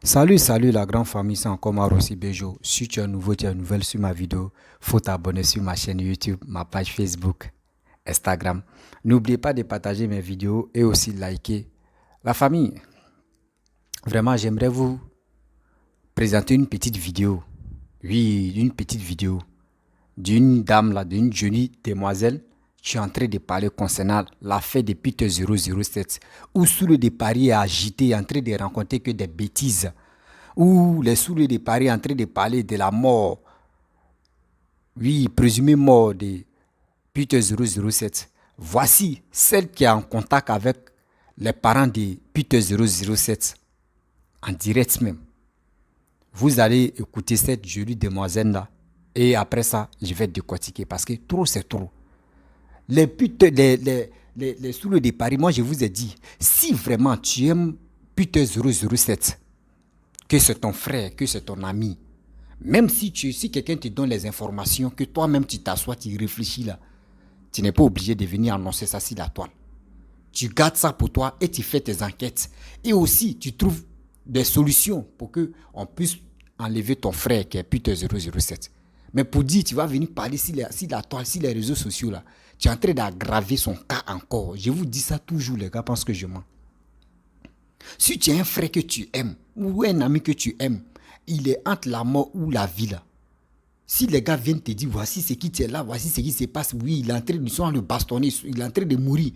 Salut la grande famille, c'est encore Marossi Bejo. Si tu es nouveau, tu es nouvelle sur ma vidéo, faut t'abonner sur ma chaîne YouTube, ma page Facebook, Instagram. N'oubliez pas de partager mes vidéos et aussi liker. La famille, vraiment j'aimerais vous présenter une petite vidéo. Oui, une petite vidéo d'une dame là, d'une jolie demoiselle qui est en train de parler concernant l'affaire de Peter 007 où sous le de Paris est agité, en train de raconter que des bêtises, où les souliers de Paris en train de parler de la mort, oui, présumée mort de Peter 007. Voici celle qui est en contact avec les parents de Peter 007, en direct même. Vous allez écouter cette jolie demoiselle-là, et après ça, je vais décortiquer, parce que trop, c'est trop. Les souliers de Paris, moi je vous ai dit, si vraiment tu aimes Peter 007, que c'est ton frère, que c'est ton ami, même si quelqu'un te donne les informations, que toi-même tu t'assois, tu réfléchis là, tu n'es pas obligé de venir annoncer ça sur la toile. Tu gardes ça pour toi et tu fais tes enquêtes. Et aussi, tu trouves des solutions pour qu'on puisse enlever ton frère qui est Peter 007. Mais pour dire, tu vas venir parler sur la toile, sur les réseaux sociaux là, tu es en train d'aggraver son cas encore. Je vous dis ça toujours, les gars, parce que je mens. Si tu as un frère que tu aimes, ou un ami que tu aimes, il est entre la mort ou la vie là. Si les gars viennent te dire, voici ce qui est là, voici ce qui se passe, oui, il est en train de le bastonner, il est en train de mourir.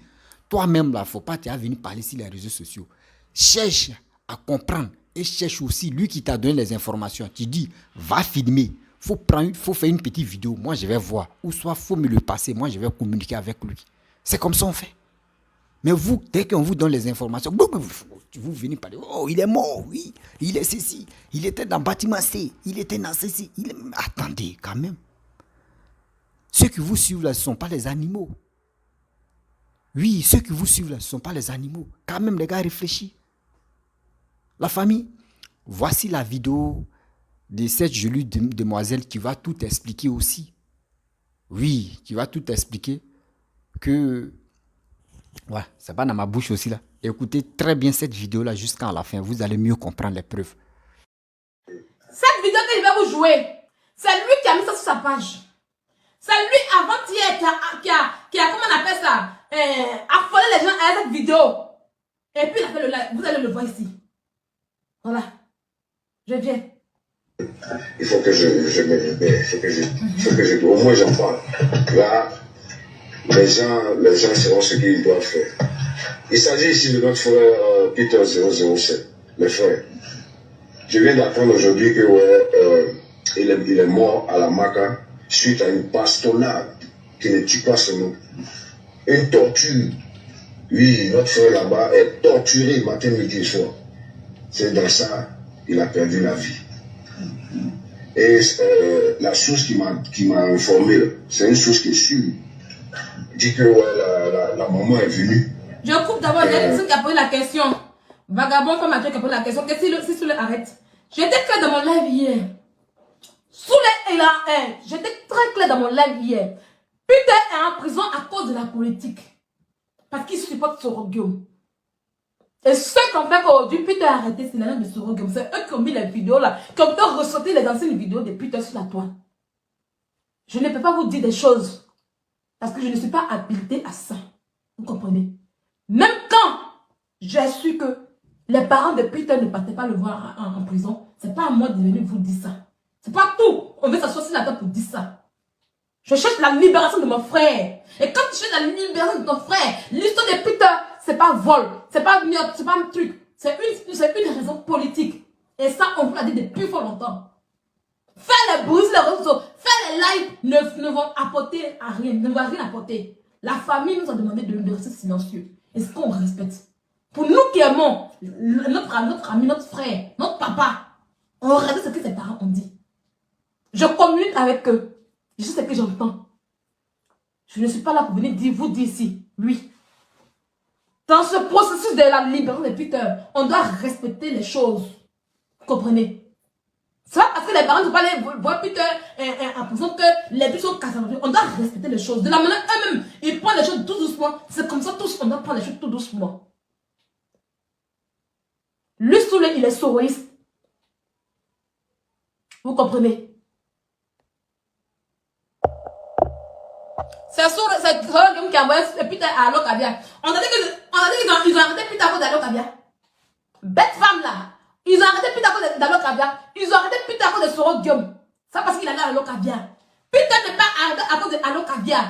Toi-même là, il ne faut pas te venir parler sur les réseaux sociaux. Cherche à comprendre et cherche aussi lui qui t'a donné les informations. Tu dis, va filmer, faut faire une petite vidéo, moi je vais voir. Ou soit il faut me le passer, moi je vais communiquer avec lui. C'est comme ça on fait. Mais vous, dès qu'on vous donne les informations, vous venez parler, oh, il est mort, oui, il est ceci, il était dans le bâtiment C, il était dans ceci. Attendez, quand même. Ceux qui vous suivent là, ce ne sont pas les animaux. Oui, ceux qui vous suivent là, ce ne sont pas les animaux. Quand même, les gars, réfléchis. La famille, voici la vidéo de cette jolie demoiselle qui va tout expliquer aussi. Oui, qui va tout expliquer que... Ouais, c'est pas dans ma bouche aussi là. Écoutez très bien cette vidéo là jusqu'à la fin. Vous allez mieux comprendre les preuves. Cette vidéo que je vais vous jouer, c'est lui qui a mis ça sur sa page. C'est lui avant-hier qui a, comment on appelle ça, affolé les gens à cette vidéo. Et puis il a fait le live. Vous allez le voir ici. Voilà. Je viens. Il faut que je me libère. Au moins j'en parle. Là, les gens seront ce qu'ils doivent faire. Il s'agit ici de notre frère Peter 007, le frère. Je viens d'apprendre aujourd'hui que il est mort à la Maca suite à une bastonnade qui ne tue pas son nom. Une torture. Oui, notre frère là-bas est torturé matin, midi et soir. C'est dans ça qu'il a perdu la vie. Et la source qui m'a informé, c'est une source qui est sûre. Il dit que la maman est venue. Je coupe d'abord, il y a une personne qui a posé la question. Vagabond, femme qui a posé la question. Que si Souley arrête. J'étais clair dans mon live hier. Souley est là. J'étais très clair dans mon live hier. Peter est en prison à cause de la politique. Parce qu'il supporte Soroguillaume. Et ceux qui ont fait qu'aujourd'hui Peter a arrêté, c'est l'année de Soroguillaume. C'est eux qui ont mis les vidéos là, qui ont pu ressortir les anciennes vidéos de Peter sur la toile. Je ne peux pas vous dire des choses. Parce que je ne suis pas habilitée à ça. Vous comprenez? Même quand j'ai su que les parents de Peter ne partaient pas le voir en prison, c'est pas à moi de venir vous dire ça. C'est pas tout. On veut s'asseoir sur la table pour dire ça. Je cherche la libération de mon frère. Et quand tu cherches la libération de ton frère, l'histoire de Peter, c'est pas vol, c'est pas un truc. C'est une raison politique. Et ça, on vous l'a dit depuis fort longtemps. Faire les bruits sur les réseaux, faire les lives ne vont apporter à rien, ne vont rien apporter. La famille nous a demandé de rester silencieux. Est-ce qu'on respecte? Pour nous qui aimons notre ami, notre frère, notre papa, on respecte ce que ses parents ont dit. Je communique avec eux. Je sais ce que j'entends. Je ne suis pas là pour venir vous dire ici, lui. Dans ce processus de la libération de Peter, on doit respecter les choses. Vous comprenez? C'est pas parce que les parents ne vont pas aller voir Peter en prison que les deux sont cassés. On doit respecter les choses. De la manière eux-mêmes, ils prennent les choses tout doucement. C'est comme ça tous, on doit prendre les choses tout doucement. Lui, Souley, il est soroïste. Vous comprenez? C'est sur cette gueule qui a envoyé Peter à Allo Caviar. On a dit qu'ils ont arrêté Peter à cause d'Allo Caviar. Bête femme là. Ils ont arrêté Peter à cause d'Allo Caviar. Ils ont arrêté Peter à cause de Soro Guillaume. Ça parce qu'il allait à Allo Caviar. Peter n'est pas arrêté à cause d'Allo Caviar.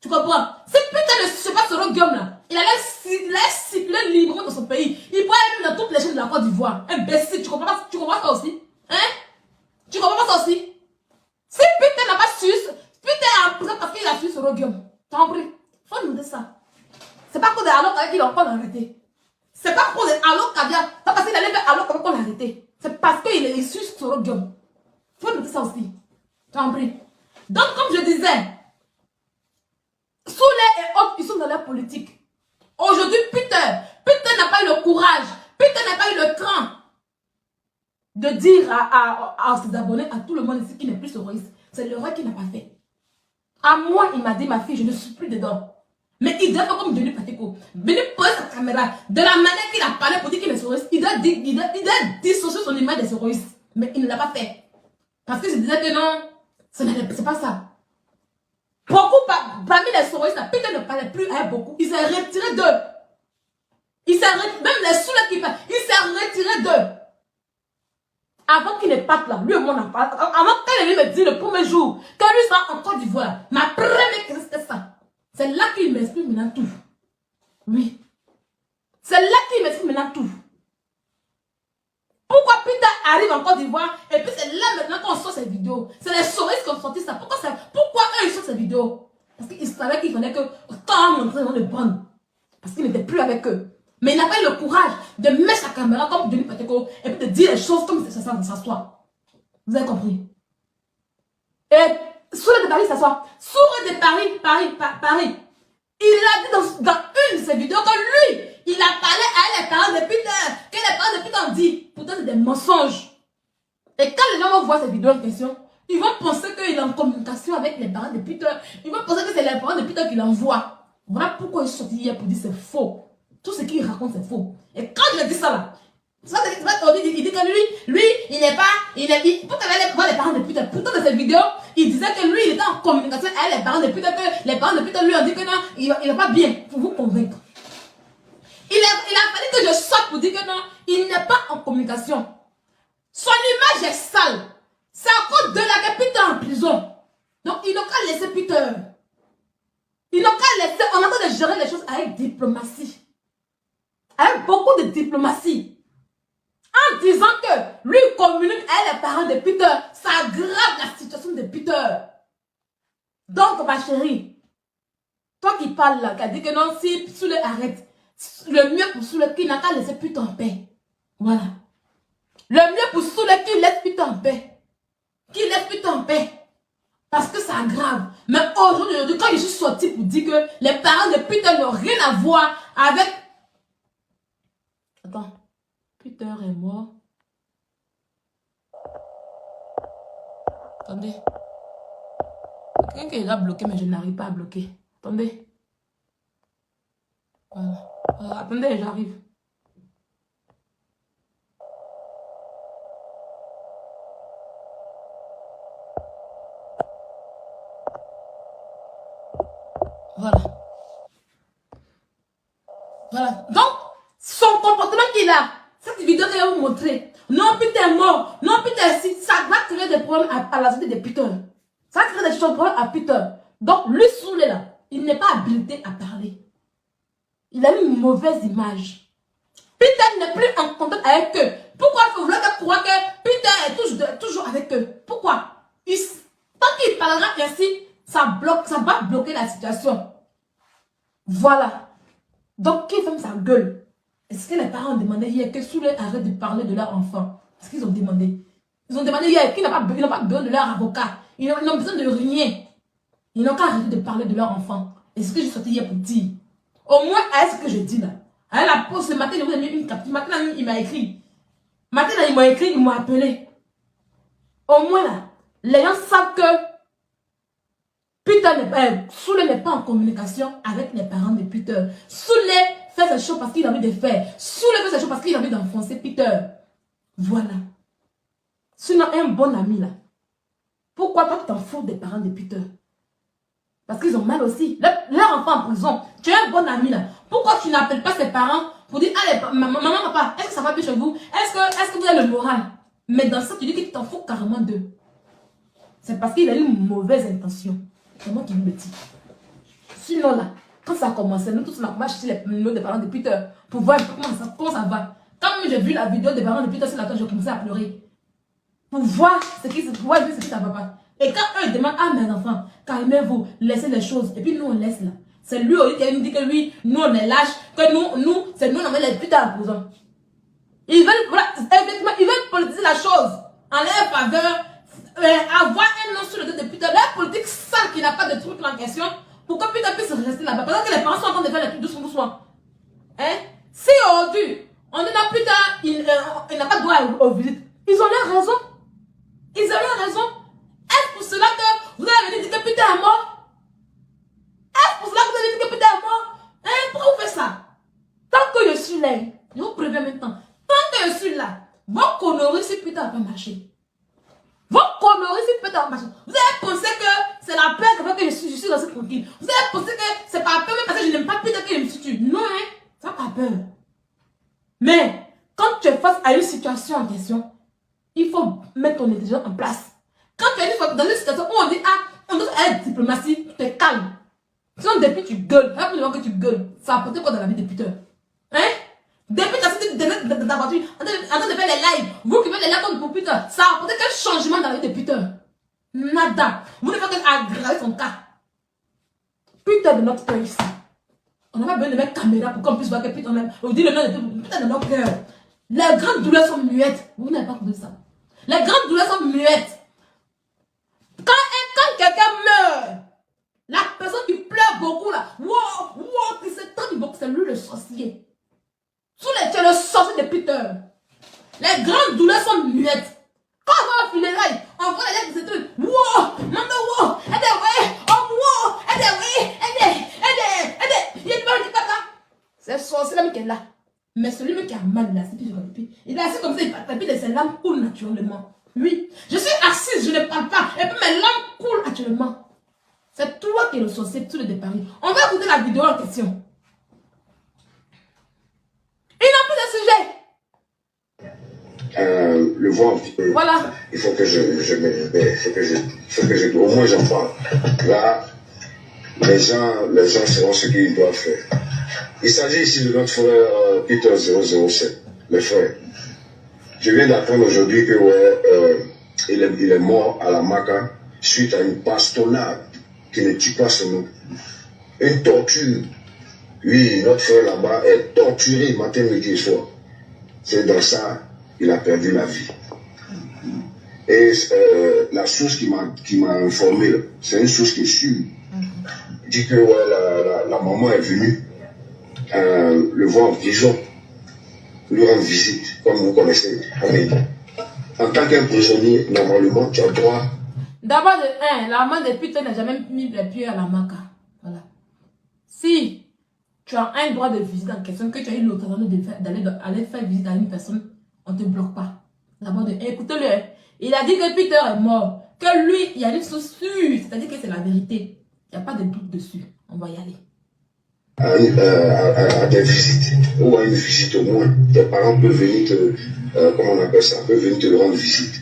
Tu comprends? Si Peter ne suit pas Soro Guillaume là, il allait circuler librement dans son pays. Il pourrait aller dans toutes les chaînes de la Côte d'Ivoire. Imbécile, tu comprends ça aussi? Hein? Tu comprends ça aussi? Si Peter n'a pas su, Peter est en prison parce qu'il a su Soro Guillaume. T'as compris? Faut nous dire ça. C'est pas à cause d'Allo Caviar qu'il a encore arrêté. C'est pas à cause d'Allo Caviar. Pas parce qu'il allait faire Allo Caviar qu'on l'a arrêté. C'est parce qu'il est su Soro Guillaume. Faut nous dire ça aussi. T'as compris? Donc, comme je disais, Souley et autres, ils sont dans leur politique. Aujourd'hui, Peter n'a pas eu le courage, Peter n'a pas eu le cran de dire à ses abonnés, à tout le monde ici qui n'est plus terroriste. C'est le roi qui n'a pas fait. À moi, il m'a dit, ma fille, je ne suis plus dedans. Mais il doit faire comme Denis Pateko. Denis pose sa caméra. De la manière qu'il a parlé pour dire qu'il est terroriste, il doit dissocier son image des terroristes. Mais il ne l'a pas fait. Parce que je disais que non, c'est pas ça. Beaucoup, parmi les terroristes, Peter ne parlait plus à beaucoup. Il s'est retiré d'eux. Même les Souley qui parlent, il s'est retiré d'eux. Avant qu'il ne parte là, lui et moi on en parle. Avant qu'elle me dit le premier jour, quand lui sera en Côte d'Ivoire, ma première question c'était ça. C'est là qu'il m'explique maintenant tout. Oui. C'est là qu'il m'explique maintenant tout. Pourquoi Peter arrive en Côte d'Ivoire et puis c'est là maintenant qu'on sort ces vidéos. C'est les souris qui ont sorti ça. Pourquoi eux ils sortent ces vidéos? Parce qu'ils savaient qu'il fallait que tant montrer dans le bon. Parce qu'il n'était plus avec eux. Mais il n'a pas eu le courage de mettre sa caméra comme Denis Pateko et puis de dire les choses comme ça s'assoit. Vous avez compris? Et Souley de Paris s'assoit. Souley de Paris. Il a dit dans une de ses vidéos que lui, il a parlé à les parents de Peter. Que les parents de Peter ont dit. Pourtant, c'est des mensonges. Et quand les gens vont voir ces vidéos en question, ils vont penser qu'il est en communication avec les parents de Peter. Ils vont penser que c'est les parents de Peter qui l'envoient. Voilà pourquoi ils sont sortis hier pour dire c'est faux. Tout ce qu'il raconte, c'est faux. Et quand je dis ça là, il dit que lui, il n'est pas. Pourquoi il allait voir les parents de Peter? Pourtant, dans cette vidéo, il disait que lui, il était en communication avec les parents de Peter, que les parents de Peter lui ont dit que non, il va pas bien, pour vous convaincre. Il a fallu que je sorte pour dire que non, il n'est pas en communication. Son image est sale. C'est à cause de la que Peter est en prison. Donc, ils n'ont qu'à laisser Peter. Ils n'ont qu'à laisser, on a train de gérer les choses avec diplomatie. Avec beaucoup de diplomatie. En disant que lui communique avec les parents de Peter, ça aggrave la situation de Peter. Donc, ma chérie, toi qui parles là, qui a dit que non, si Souley arrête, le mieux pour Souley, qui n'a qu'à laisser Peter en paix. Voilà. Le mieux pour Souley, qui laisse Peter en paix. Qui laisse Peter en paix. Parce que ça aggrave. Mais aujourd'hui, quand je suis sortie pour dire que les parents de Peter n'ont rien à voir avec... Attends. Peter est mort. Attendez. Quelqu'un qui est là bloqué, mais je n'arrive pas à bloquer. Attendez. Voilà. Attendez, j'arrive. Voilà. Voilà. Donc, son comportement qu'il a, cette vidéo que je vais vous montrer. Non, Peter est mort. Non, Peter, si ça va créer des problèmes à la santé de Peter. Ça va créer des problèmes à Peter. Donc, lui, Souley là, il n'est pas habilité à parler. Il a une mauvaise image. Peter n'est plus en contact avec eux. Pourquoi il faut vouloir croire que Peter est toujours avec eux? Pourquoi? Tant qu'il parlera ainsi, ça va bloquer la situation. Voilà. Donc, qui ferme sa gueule? Est-ce que les parents ont demandé hier que Souley arrête de parler de leur enfant? Est-ce qu'ils ont demandé? Ils ont demandé hier qu'ils n'ont pas besoin de leur avocat. Ils n'ont besoin de rien. Ils n'ont qu'à arrêter de parler de leur enfant. Et ce que j'ai sorti hier pour dire. Au moins, à ce que je dis là. À la pause, ce matin, je vous ai mis une capture. Maintenant, il m'a écrit. Maintenant, il m'a écrit, il m'a appelé. Au moins là, les gens savent que Souley n'est pas en communication avec les parents de Peter. Souley fait ces choses parce qu'il a envie de faire. Souley fait ces choses parce qu'il a envie d'enfoncer Peter. Voilà. Sinon, un bon ami là. Pourquoi toi tu t'en fous des parents de Peter? Parce qu'ils ont mal aussi. Leur enfant en prison. Tu es un bon ami là. Pourquoi tu n'appelles pas ses parents pour dire, allez, maman, papa, est-ce que ça va bien chez vous? Est-ce que vous avez le moral? Mais dans ça, tu dis que tu t'en fous carrément d'eux. C'est parce qu'il a une mauvaise intention. C'est moi qui vous le dis. Sinon là, quand ça a commencé, nous tous on a commencé les numéros des parents de Peter pour voir comment ça va. Quand j'ai vu la vidéo des parents de Peter sur la table, j'ai commencé à pleurer. Pour voir ce qui ça va pas. Et quand eux demandent à mes enfants, calmez-vous, laissez les choses. Et puis nous on laisse là. C'est lui qui nous dit que lui, nous on est lâches, que c'est nous on met les putains à la prison. Ils veulent, voilà, effectivement, ils veulent politiser la chose en leur faveur, avoir un nom sur le dos de Peter. Leur politique sale qui n'a pas de truc en question, pour que Peter puisse rester là-bas. Pendant que les parents sont en train de faire les trucs doucement. Hein? Si aujourd'hui, on dit non, Peter, il n'a pas droit aux visites. Ils ont leur raison. Ils ont leur raison. Est-ce pour cela que vous avez dit que Peter est mort? Est-ce pour cela que vous avez dit que Peter est mort? Hein? Pourquoi vous faites ça? Tant que je suis là, je vous préviens maintenant, tant que je suis là, vos conneries sur Peter n'a pas marché. Vos conneries sur Peter n'a pas marché. Vous avez pensé que c'est la peur qui fait que je suis restée tranquille. Vous avez pensé que c'est pas peur, même parce que je n'aime pas Peter que je me situe. Non, hein? Ça n'a pas peur. Mais, quand tu es face à une situation en question, il faut mettre ton intelligence en place. Quand tu es dans une situation où on dit, ah, on doit être diplomatie, tu es calme. Sinon, depuis tu gueules, là, plus que tu gueules, ça a apporté quoi dans la vie de Peter? Hein? Depuis que tu as sorti de ta voiture, en train de faire les lives, vous qui faites les lives pour Peter, ça a apporté quel changement dans la vie de Peter? Nada. Vous ne faites qu'aggraver son cas. Peter de notre cœur ici. On n'a pas besoin de mettre caméra pour qu'on puisse voir que Peter, on dit le nom de Peter de notre cœur. Les grandes douleurs sont muettes. Vous n'avez pas compris ça. Les grandes douleurs sont muettes. Quand quelqu'un meurt, la personne qui pleure beaucoup là, qui s'étonne beaucoup, c'est lui le sorcier. Sous les tu es le sorcier de Peter. Les grandes douleurs sont muettes. Quand on va filer là, on voit les lettres de ce truc. C'est sorcier là qui est là. Mais celui qui a mal là, c'est plus il est assis comme ça, il parle, et ses larmes coulent naturellement. Oui, je suis assise, je ne parle pas, et puis mes larmes coulent naturellement. C'est toi qui es le sorcier, tout le départ. On va écouter la vidéo en question. Il n'a plus de sujet. Le voir un petit peu. Voilà. Il faut que je au moins j'en parle. Là, les gens seront ce qu'ils doivent faire. Il s'agit ici de notre frère Peter 007, le frère. Je viens d'apprendre aujourd'hui que il est mort à la Maca suite à une bastonnade qui ne tue pas son nom. Une torture. Oui, notre frère là-bas est torturé matin, midi et soir. C'est dans ça qu'il a perdu la vie. Et la source qui m'a informé, c'est une source qui est sûre. Il dit que la maman est venue le voir en prison, lui rendre visite, comme vous connaissez. En tant qu'un prisonnier, normalement, tu as droit. D'abord, la maman de Peter n'a jamais mis les pieds à la Maca. Voilà. Si tu as un droit de visite en question, que tu as eu l'autorisation d'aller faire visite à une personne, on ne te bloque pas. D'abord, écoutez-le. Il a dit que Peter est mort. Que lui, il y a une chose sûre. C'est-à-dire que c'est la vérité. Il n'y a pas de doute dessus. On va y aller. À des visites, ou à une visite au moins. Tes parents peuvent venir comment on appelle ça, peuvent venir te rendre visite.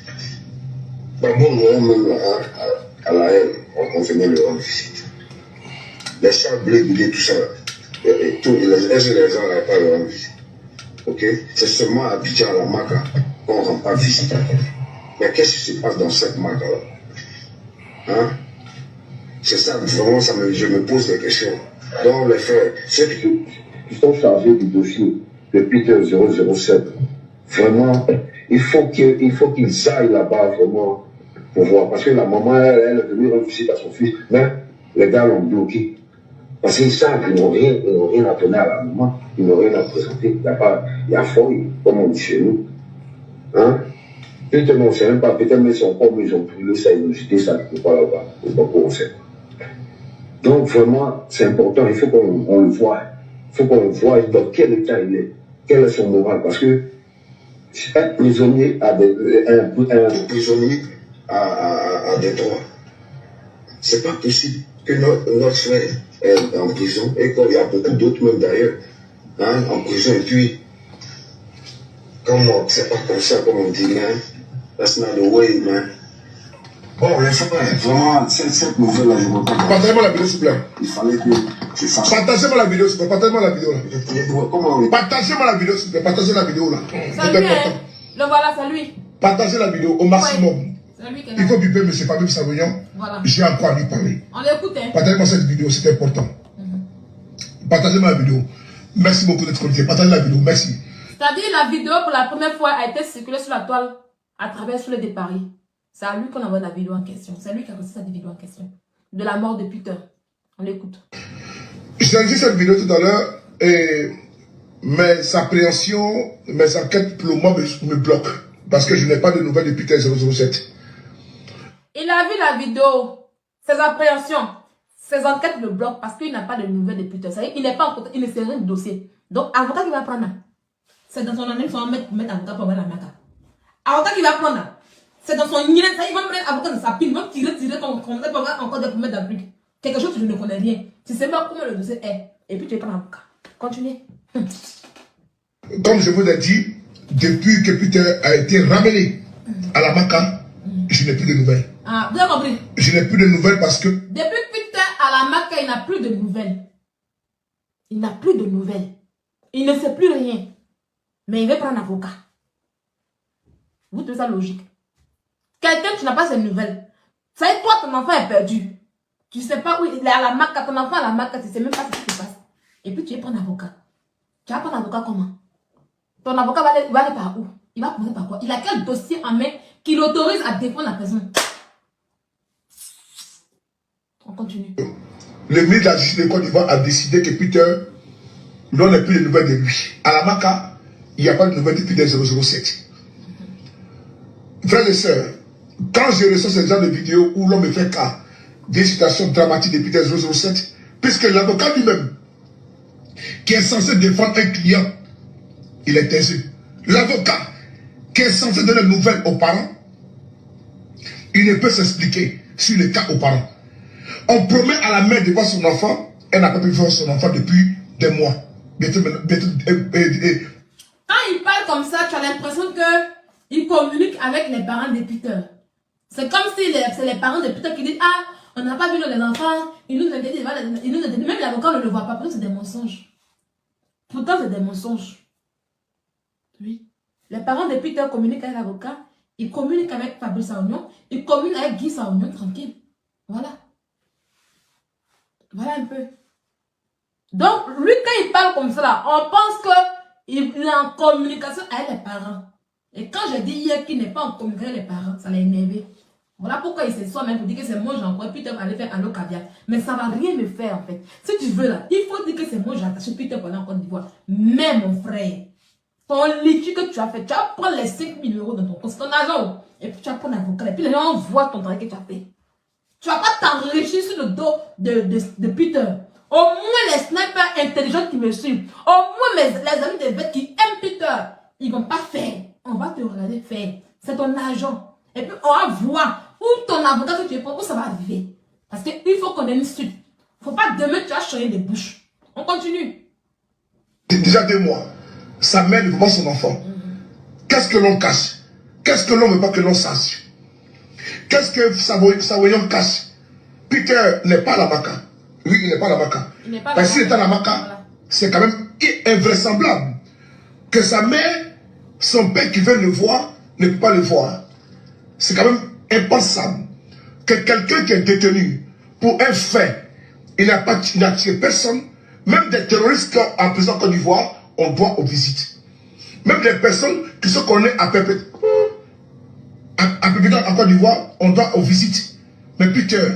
Bon, même à la haine, on venait le rendre visite. Les chats bleus, tout ça, et tout, les gens n'avaient pas le rendre visite. Ok? C'est seulement à Abidjan, à la Maca, qu'on ne rend pas visite. Mais qu'est-ce qui se passe dans cette Maca-là? Hein? C'est ça, vraiment, je me pose des questions. Donc, les frères, ceux qui sont chargés du dossier de Peter 007, vraiment, il faut qu'ils aillent là-bas, vraiment, pour voir. Parce que la maman, elle est venue rendre visite à son fils, mais les gars l'ont bloqué. Parce qu'ils savent qu'ils n'ont rien à donner à la maman, ils n'ont rien à présenter. Il y a fouille, comme on dit chez nous. Hein? Peter, on ne sait même pas, peut-être même si on comme ils ont brûlé ça, ils ont jeté ça, il ne faut pas là-bas. Il ne faut pas qu'on sait. Donc vraiment, c'est important, il faut qu'on le voie. Il faut qu'on le voie dans quel état il est, quel est son moral. Parce que être prisonnier un prisonnier à Détroit. C'est pas possible que notre frère est en prison et qu'il y a beaucoup d'autres même d'ailleurs en prison et puis comment c'est pas comme ça comme on dit man. That's not the way man. Bon, je sais pas, vraiment, cette nouvelle-là, je ne vois pas. Partagez-moi la vidéo, s'il vous plaît. Il fallait que je fasse. Partagez-moi la vidéo, s'il vous plaît. Partagez-moi la vidéo, là. Comment Partagez-moi la vidéo, s'il vous plaît. Partagez la vidéo, là. C'est lui, hein. Le voilà, c'est lui. Partagez la vidéo au maximum. C'est lui qui est là. Il faut biper M. Fabien Savignon. Voilà. J'ai encore à lui parler. On l'écoute, hein. Partagez-moi cette vidéo, c'est important. Partagez-moi la vidéo. Merci beaucoup d'être connecté. Partagez la vidéo, merci. C'est-à-dire, la vidéo, pour la première fois, a été circulée sur la toile à travers sur de Paris. C'est à lui qu'on envoie la vidéo en question. C'est lui qui a reçu cette vidéo en question. De la mort de Peter. On l'écoute. J'ai vu cette vidéo tout à l'heure et mes appréhensions, mes enquêtes pour le moment me bloquent. Parce que je n'ai pas de nouvelles de Peter 007. Il a vu la vidéo. Ses appréhensions. Ses enquêtes le bloquent parce qu'il n'a pas de nouvelles de Peter. C'est-à-dire qu'il n'est pas en côté, il ne sait rien du dossier. Donc, avocat qui va prendre. C'est dans son année, il faut mettre avocat pour avoir la maca. Avocat qui va prendre. C'est dans son nid, ça, il va mettre avocat dans sa pile, il va tirer comme ça, encore pour mettre dans le truc. Quelque chose que je ne connais rien. Tu sais pas comment le dossier est. Et puis tu es pas avocat. Continuez. Comme je vous l'ai dit, depuis que Peter a été ramené à la Maca, je n'ai plus de nouvelles. Ah, vous avez compris? Je n'ai plus de nouvelles parce que... Depuis Peter à la Maca, il n'a plus de nouvelles. Il n'a plus de nouvelles. Il ne sait plus rien. Mais il veut prendre un avocat. Vous trouvez ça logique? Quelqu'un, tu n'as pas ces nouvelles. Ça y est, toi, ton enfant est perdu. Tu ne sais pas où il est à la Maca, ton enfant à la Maca, tu ne sais même pas ce qui se passe. Et puis tu veux prendre un avocat. Tu vas prendre un avocat comment? Ton avocat va aller par où? Il va commencer par quoi? Il a quel dossier en main qui l'autorise à défendre la personne? On continue. Le ministre de la Justice de Côte d'Ivoire a décidé que Peter, l'on n'a plus de nouvelles de lui. À la Maca, il n'y a pas de nouvelles depuis 007. Frères et sœurs, quand je reçois ce genre de vidéos où l'on me fait cas des situations dramatiques depuis 007, puisque l'avocat lui-même, qui est censé défendre un client, il est taiseux. L'avocat, qui est censé donner des nouvelles aux parents, il ne peut s'expliquer sur le cas aux parents. On promet à la mère de voir son enfant, elle n'a pas pu voir son enfant depuis des mois. Quand il parle comme ça, tu as l'impression qu'il communique avec les parents de Peter. C'est comme si c'est les parents de Peter qui disent: ah, on n'a pas vu les enfants, ils nous interdisent, même l'avocat ne le voit pas. Pourtant, c'est des mensonges. Pourtant, c'est des mensonges. Oui. Les parents de Peter communiquent avec l'avocat, ils communiquent avec Fabrice Saunion, ils communiquent avec Guy Saunion, tranquille. Voilà. Voilà un peu. Donc, lui, quand il parle comme ça, là, on pense qu'il est en communication avec les parents. Et quand j'ai dit hier qu'il n'est pas en communication avec les parents, ça l'a énervé. Voilà pourquoi il s'est soi-même pour dire que c'est moi Jean-Claude, Peter va aller faire un lot caviar. Mais ça ne va rien me faire en fait. Si tu veux là, il faut dire que c'est moi j'ai attaché Peter pour aller en Côte d'Ivoire. Mais mon frère, ton litige que tu as fait, tu vas prendre les 5 000 € dans ton compte, c'est ton argent. Et puis tu vas prendre un avocat. Et puis les gens voient ton travail que tu as fait. Tu ne vas pas t'enrichir sur le dos de Peter. Au moins les snipers intelligents qui me suivent, au moins les amis de bêtes qui aiment Peter, ils ne vont pas faire. On va te regarder faire. C'est ton argent. Et puis on va voir où ton avocat que tu es pour, où ça va arriver. Parce qu'il faut qu'on ait une suite. Il ne faut pas demain tu vas changer de bouche. On continue. Déjà 2 mois, sa mère ne veut pas son enfant. Qu'est-ce que l'on cache? Qu'est-ce que l'on ne veut pas que l'on sache? Qu'est-ce que Savoyon cache? Peter n'est pas à la Maca. Oui, il n'est pas à la Maca. Parce qu'il est à la Maca, voilà. C'est quand même invraisemblable que sa mère, son père qui veut le voir, ne peut pas le voir. C'est quand même impensable que quelqu'un qui est détenu pour un fait, il n'a tué personne, même des terroristes en prison en Côte d'Ivoire, on doit aux visites. Même des personnes qui sont connues à perpétuer en Côte d'Ivoire, on doit aux visites. Mais Peter,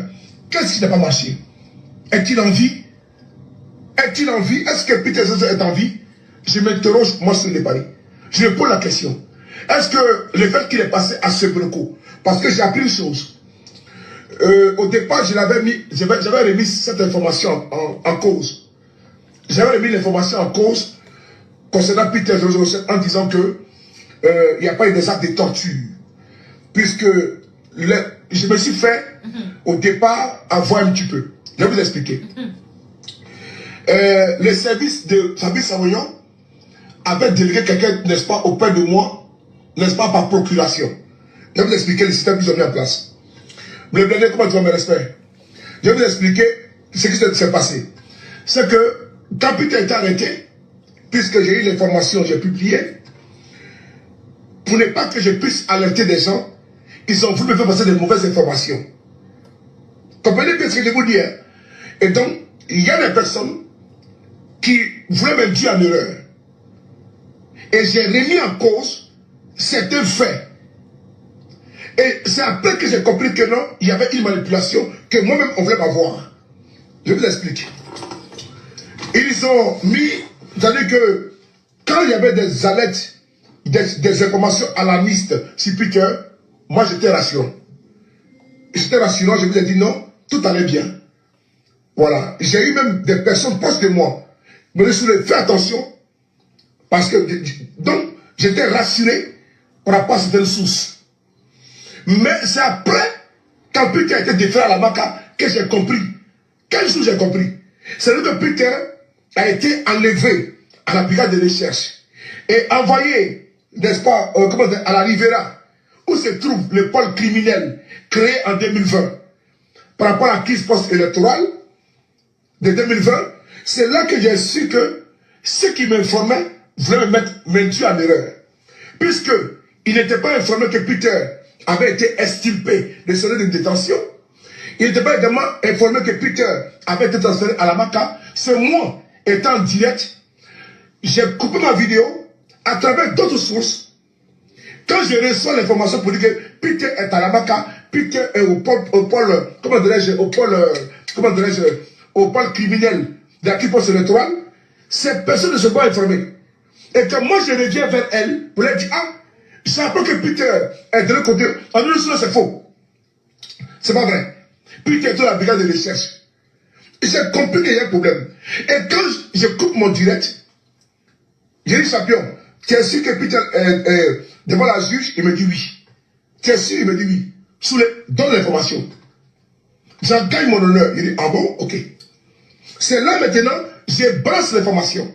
qu'est-ce qui n'a pas marché? Est-il en vie? Est-il en vie? Est-ce que Peter est en vie? Je m'interroge, moi, sur les paris. Je me pose la question. Est-ce que le fait qu'il est passé à ce broco, parce que j'ai appris une chose. Au départ, j'avais remis cette information en cause. J'avais remis l'information en cause concernant Peter 007 en disant que il n'y a pas eu des actes de torture. Puisque je me suis fait, au départ, avoir un petit peu. Je vais vous expliquer. Les services de Fabrice Savoyon avaient délégué quelqu'un, n'est-ce pas, auprès de moi, n'est-ce pas, par procuration. Je vais vous expliquer le système qu'ils ont mis en place. Vous me comment tu vas me respecter. Je vais vous expliquer ce qui s'est passé. C'est que, quand Peter a été arrêté, puisque j'ai eu l'information, j'ai publié, pour ne pas que je puisse alerter des gens, ils ont voulu me faire passer de mauvaises informations. Comprenez bien ce que je vous dis. Hein? Et donc, il y a des personnes qui voulaient me dire en erreur. Et j'ai remis en cause certains faits. Et c'est après que j'ai compris que non, il y avait une manipulation que moi-même on voulait m'avoir. Je vous explique. Ils ont mis, c'est-à-dire que quand il y avait des alertes, des informations alarmistes sur Peter, moi j'étais rassurant. J'étais rassurant, je vous ai dit non, tout allait bien. Voilà. J'ai eu même des personnes proches de moi. Mais je voulais faire attention. Parce que, donc, j'étais rassuré par rapport à certaines sources. Mais c'est après, quand Peter a été défait à la Maca, que j'ai compris. Quelle chose j'ai compris? C'est que Peter a été enlevé à la brigade de recherche et envoyé, n'est-ce pas, à la Rivera, où se trouve le pôle criminel créé en 2020 par rapport à la crise post-électorale de 2020. C'est là que j'ai su que ceux qui m'informaient voulaient m'induire en erreur. Puisque il n'était pas informé que Peter avait été extirpé de son lieu de détention. Il n'était pas également informé que Peter avait été transféré à la Maca. C'est moi, étant en direct, j'ai coupé ma vidéo à travers d'autres sources. Quand je reçois l'information pour dire que Peter est à la Maca, Peter est au pôle criminel de la crise post-électorale, ces personnes ne sont pas informées. Et quand moi je reviens vers elle, pour leur dire, ah, j'ai appris que Peter est de l'autre côté. En une chose, c'est faux. C'est pas vrai. Peter est dans la brigade de recherche. J'ai compris qu'il y a un problème. Et quand je coupe mon direct, j'ai dit, champion, tu es sûr que Peter est devant la juge? Il me dit oui. Tu es sûr? Il me dit oui. Donne l'information. J'en gagne mon honneur. Il dit, ah bon? Ok. C'est là maintenant, je balance l'information.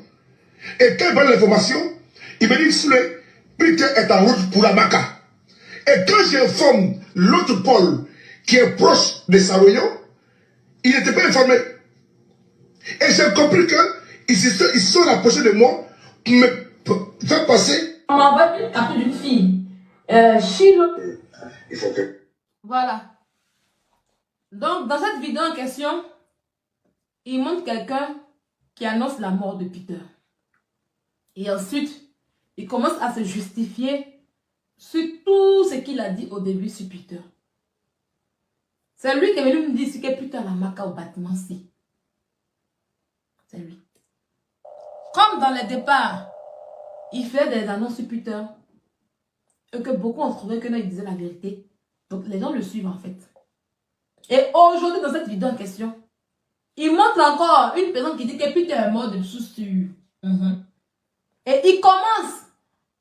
Et quand il balance l'information, il me dit, Soulé, Peter est en route pour la Maca. Et quand j'informe l'autre pôle qui est proche de Savoyon, il n'était pas informé. Et j'ai compris qu'ils se sont rapprochés de moi pour me faire passer. On m'envoie une capture d'une fille. Chilo. Il faut que... Voilà. Donc, dans cette vidéo en question, il montre quelqu'un qui annonce la mort de Peter. Et ensuite, il commence à se justifier sur tout ce qu'il a dit au début sur Peter. C'est lui qui est venu me dire que Peter la Maca au bâtiment ci. C'est lui. Comme dans les départs, il fait des annonces sur Peter et que beaucoup ont trouvé que non, il disait la vérité. Donc les gens le suivent en fait. Et aujourd'hui, dans cette vidéo en question, il montre encore une personne qui dit que Peter est mort de sous-sûr. Et il commence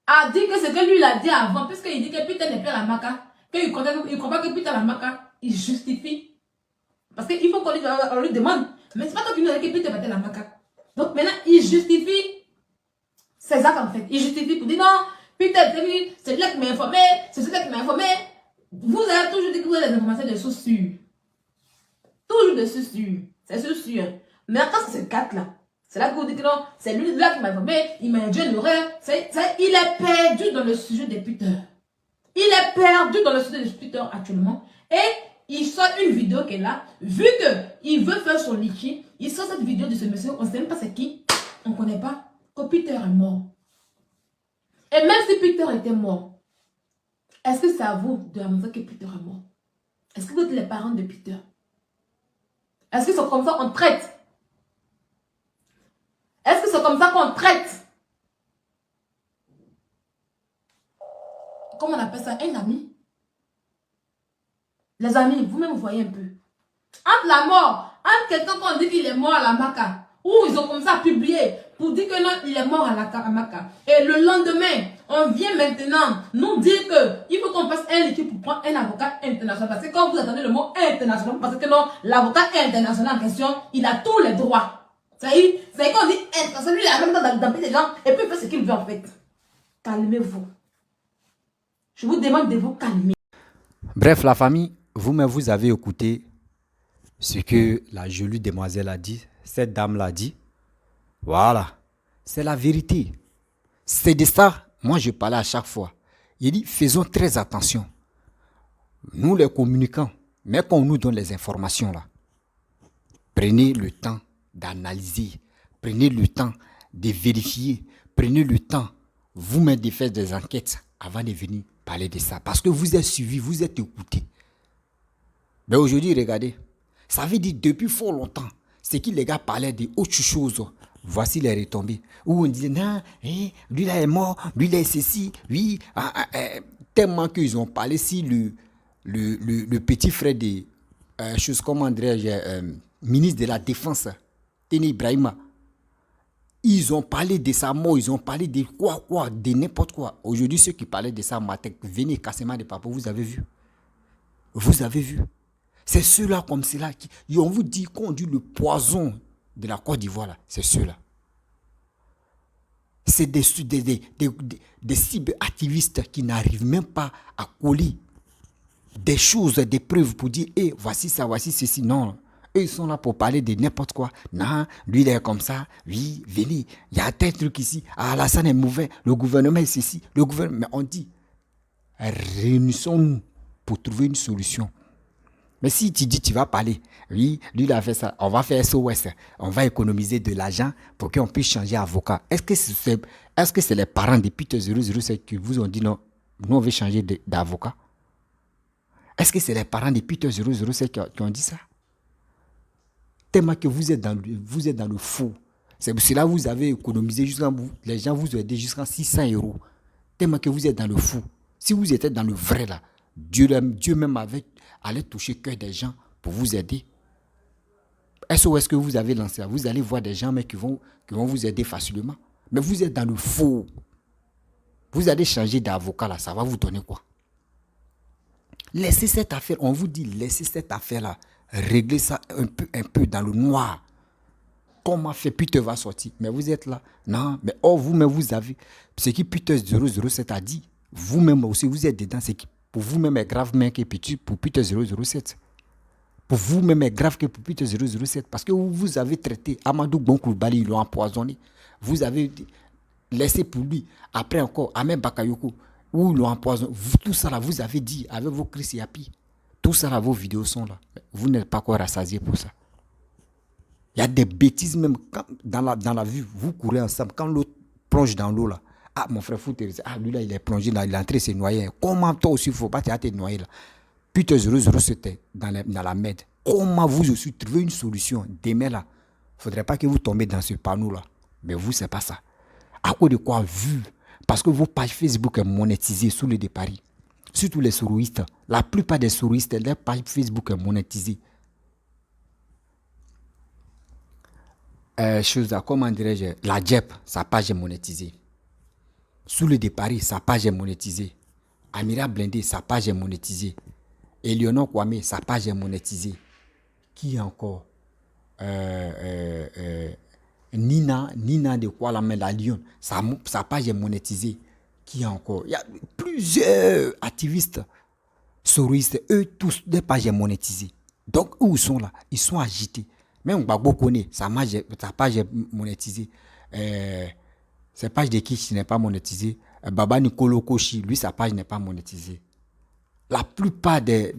à dire que ce que lui il a dit avant, puisqu'il dit que Peter n'est plus à la Maca, qu'il ne comprend pas que Peter à la Maca, il justifie. Parce qu'il faut qu'on lui demande, mais c'est pas toi qui nous as dit que Peter était à la Maca. Donc maintenant, il justifie ses actes en fait. Il justifie pour dire non, Peter est venu, c'est lui qui m'a informé, c'est celui qui m'a informé. Vous avez toujours dit que vous avez des informations de sources sûres. Toujours de sources sûres. C'est sûr. Mais quand c'est ce cas-là, c'est là que vous dites que non, c'est lui là qui m'a informé, il m'a induit une erreur. Il est perdu dans le sujet de Peter. Il est perdu dans le sujet de Peter actuellement. Et il sort une vidéo qui est là. Vu qu'il veut faire son liquide, il sort cette vidéo de ce monsieur. On ne sait même pas c'est qui. On ne connaît pas. Que Peter est mort. Et même si Peter était mort, est-ce que c'est à vous de annoncer que Peter est mort? Est-ce que vous êtes les parents de Peter? Est-ce que c'est comme ça qu'on traite? Est-ce que c'est comme ça qu'on traite? Comment on appelle ça? Un ami? Les amis, vous-même voyez un peu. Entre la mort, entre quelqu'un qu'on dit qu'il est mort à la Maca, où ils ont commencé à publier pour dire que non, il est mort à Maka. Et le lendemain, on vient maintenant nous dire que il faut qu'on fasse un liquide pour prendre un avocat international. Parce que quand vous attendez le mot international, vous pensez que non, l'avocat international en question, il a tous les droits. C'est quand on dit international, lui il a même temps d'empêcher des gens et puis il fait ce qu'il veut en fait. Calmez-vous. Je vous demande de vous calmer. Bref, la famille, vous-même, vous avez écouté ce que la jolie demoiselle a dit, cette dame l'a dit. Voilà, c'est la vérité. C'est de ça, moi je parlais à chaque fois. Il dit, faisons très attention. Nous les communicants, mais quand on nous donne les informations là, prenez le temps d'analyser, prenez le temps de vérifier, prenez le temps, vous-même de faire des enquêtes avant de venir parler de ça. Parce que vous êtes suivi, vous êtes écouté. Mais aujourd'hui, regardez, ça veut dire depuis fort longtemps, c'est que les gars parlaient d'autres choses. Voici les retombées. Où on disait, non, lui là est mort, lui là est ceci, oui. Tellement qu'ils ont parlé si le petit frère des choses, comment dirais-je, ministre de la Défense, Tene Ibrahima, ils ont parlé de sa mort, ils ont parlé de quoi, de n'importe quoi. Aujourd'hui, ceux qui parlaient de ça matin, venez cassement de papa, vous avez vu. Vous avez vu. C'est ceux-là comme ceux-là qui, on vous dit qu'on dit le poison de la Côte d'Ivoire, là, c'est ceux-là. C'est des cyberactivistes qui n'arrivent même pas à coller des choses, des preuves pour dire, voici ça, voici ceci. Non, eux, ils sont là pour parler de n'importe quoi. Non, lui, il est comme ça. Oui, venez, il y a tel truc ici. Ah, là, ça est mauvais. Le gouvernement est ceci. Le gouvernement, mais on dit, réunissons-nous pour trouver une solution. Mais si tu dis, tu vas parler, oui, lui, il a fait ça, on va faire SOS, on va économiser de l'argent pour qu'on puisse changer avocat. Est-ce que c'est les parents de Peter 007 qui vous ont dit non, nous on veut changer d'avocat? Est-ce que c'est les parents de Peter 007 qui ont dit ça? Tellement que vous êtes dans le faux. C'est pour cela que vous avez économisé les gens vous ont aidé jusqu'à 600 €. Tellement que vous êtes dans le faux. Si vous étiez dans le vrai là, Dieu même allait toucher le cœur des gens pour vous aider. SOS que vous avez lancé, vous allez voir des gens mais qui vont vous aider facilement. Mais vous êtes dans le faux. Vous allez changer d'avocat là, ça va vous donner quoi? Laissez cette affaire, on vous dit, laissez cette affaire là, réglez ça un peu dans le noir. Comment fait Peter va sortir? Mais vous êtes là. Non, mais vous-même vous avez, ce que Peter 007 a dit, vous-même aussi vous êtes dedans, c'est que pour vous-même est grave mais que pour Peter 007. Pour vous-même est grave que pour Peter 007. Parce que vous avez traité Amadou Bonkourbali, ils l'ont empoisonné. Vous avez laissé pour lui. Après encore, Ahmed Bakayoko, où ils l'ont empoisonné. Tout ça là, vous avez dit avec vos Chris Yapi. Tout ça là, vos vidéos sont là. Vous n'êtes pas encore rassasiés pour ça. Il y a des bêtises même dans la vue. Vous courez ensemble. Quand l'autre plonge dans l'eau là. Ah, mon frère Fouter, lui là, il est plongé là, il est entré, s'est noyé. Comment toi aussi, il ne faut pas te noyer là? Peter 007 dans la med. Comment vous aussi trouver une solution? Demain là, il ne faudrait pas que vous tombez dans ce panneau là. Mais vous, ce n'est pas ça. À cause de quoi? Vu. Parce que vos pages Facebook sont monétisées sous le départ. Surtout les sourouistes. La plupart des sourouistes, leurs pages Facebook sont monétisées. Comment dirais-je? La JEP, sa page est monétisée. Sous le départ, sa page est monétisée. Amira Blindé, sa page est monétisée. Eleonore Kwame, sa page est monétisée. Qui encore? Nina de Kuala la Lyon, sa page est monétisée. Qui encore? Il y a plusieurs activistes souristes, eux tous, des pages sont monétisées. Donc, où ils sont là? Ils sont agités. Même Gbagbo connaît, sa page est monétisée. Sa page de qui n'est pas monétisée. Baba Nicolo Koshi, lui, sa page n'est pas monétisée. La plupart des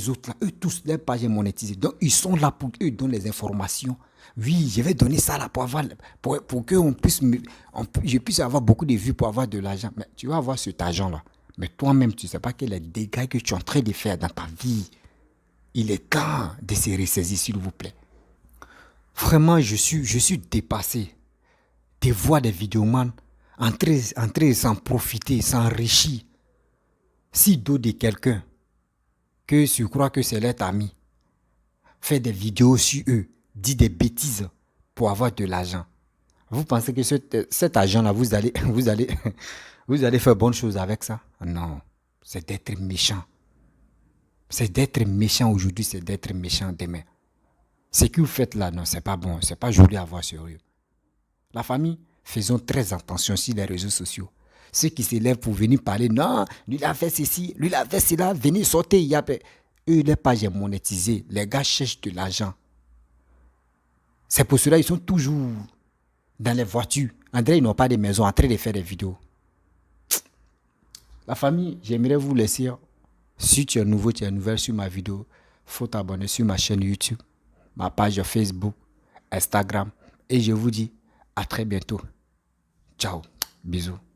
autres, là, eux tous, leur page est monétisée. Donc, ils sont là pour eux donner les informations. Oui, je vais donner ça là pour que je puisse avoir beaucoup de vues pour avoir de l'argent. Mais tu vas avoir cet argent-là. Mais toi-même, tu ne sais pas quels les dégâts que tu es en train de faire dans ta vie. Il est temps de se ressaisir, s'il vous plaît. Vraiment, je suis dépassé de voir des vidéomans entrer sans profiter, s'enrichir. Si dos de quelqu'un que tu crois que c'est leur ami, fait des vidéos sur eux, dit des bêtises pour avoir de l'argent. Vous pensez que cet argent-là, vous allez, vous allez faire bonne chose avec ça? Non, c'est d'être méchant. C'est d'être méchant aujourd'hui, c'est d'être méchant demain. Ce que vous faites là, non, c'est pas bon, c'est pas joli à voir sérieux. La famille, faisons très attention sur les réseaux sociaux. Ceux qui s'élèvent pour venir parler, non, lui il a fait ceci, lui il a fait cela, venez sauter, il y a... Eux, les pages monétisées, les gars cherchent de l'argent. C'est pour cela qu'ils sont toujours dans les voitures. André, ils n'ont pas de maison en train de faire des vidéos. La famille, j'aimerais vous laisser. Si tu es nouveau, tu es nouvelle sur ma vidéo, il faut t'abonner sur ma chaîne YouTube, ma page Facebook, Instagram. Et je vous dis à très bientôt. Ciao. Bisous.